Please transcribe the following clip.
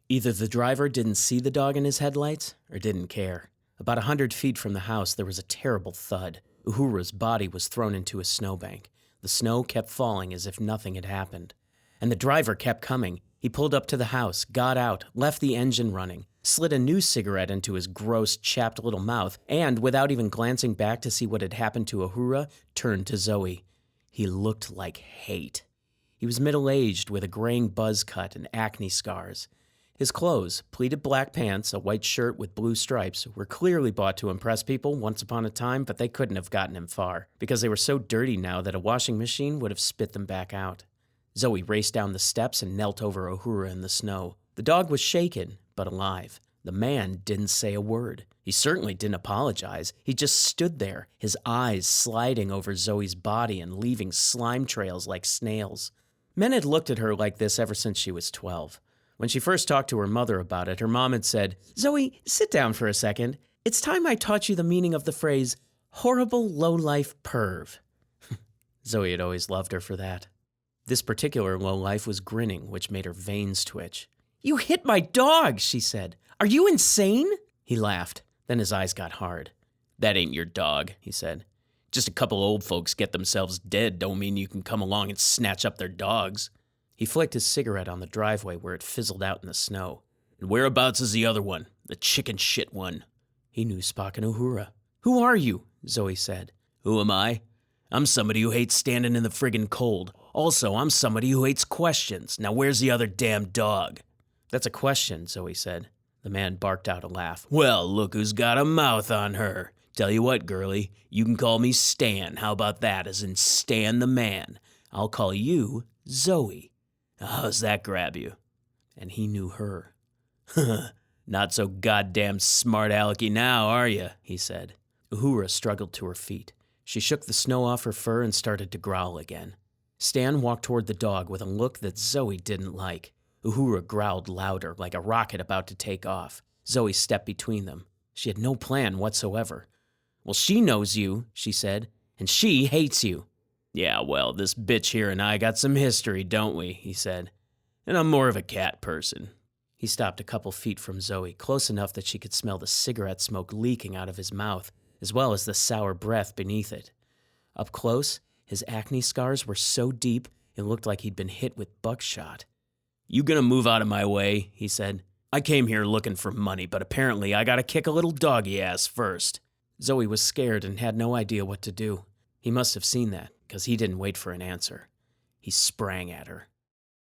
Either the driver didn't see the dog in his headlights or didn't care. About 100 feet from the house, there was a terrible thud. Uhura's body was thrown into a snowbank. The snow kept falling as if nothing had happened. And the driver kept coming. He pulled up to the house, got out, left the engine running, slid a new cigarette into his gross, chapped little mouth, and, without even glancing back to see what had happened to Uhura, turned to Zoe. He looked like hate. He was middle-aged with a graying buzz cut and acne scars. His clothes, pleated black pants, a white shirt with blue stripes, were clearly bought to impress people once upon a time, but they couldn't have gotten him far, because they were so dirty now that a washing machine would have spit them back out. Zoe raced down the steps and knelt over Uhura in the snow. The dog was shaken, but alive. The man didn't say a word. He certainly didn't apologize. He just stood there, his eyes sliding over Zoe's body and leaving slime trails like snails. Men had looked at her like this ever since she was 12. When she first talked to her mother about it, her mom had said, "Zoe, sit down for a second. It's time I taught you the meaning of the phrase, horrible low-life perv." Zoe had always loved her for that. This particular lowlife was grinning, which made her veins twitch. "You hit my dog," she said. "Are you insane?" He laughed. Then his eyes got hard. "That ain't your dog," he said. "Just a couple old folks get themselves dead don't mean you can come along and snatch up their dogs." He flicked his cigarette on the driveway where it fizzled out in the snow. "And whereabouts is the other one? The chicken shit one?" He knew Spock and Uhura. "Who are you?" Zoe said. "Who am I? I'm somebody who hates standing in the friggin' cold. Also, I'm somebody who hates questions. Now where's the other damn dog?" "That's a question," Zoe said. The man barked out a laugh. "Well, look who's got a mouth on her. Tell you what, girlie, you can call me Stan. How about that, as in Stan the man? I'll call you Zoe. How's that grab you?" And he knew her. "Not so goddamn smart-alecky now, are you?" he said. Uhura struggled to her feet. She shook the snow off her fur and started to growl again. Stan walked toward the dog with a look that Zoe didn't like. Uhura growled louder, like a rocket about to take off. Zoe stepped between them. She had no plan whatsoever. "Well, she knows you," she said, "and she hates you." "Yeah, well, this bitch here and I got some history, don't we?" he said. "And I'm more of a cat person." He stopped a couple feet from Zoe, close enough that she could smell the cigarette smoke leaking out of his mouth, as well as the sour breath beneath it. Up close, his acne scars were so deep it looked like he'd been hit with buckshot. "You gonna move out of my way?" he said. "I came here looking for money, but apparently I gotta kick a little doggy ass first." Zoe was scared and had no idea what to do. He must have seen that, because he didn't wait for an answer. He sprang at her.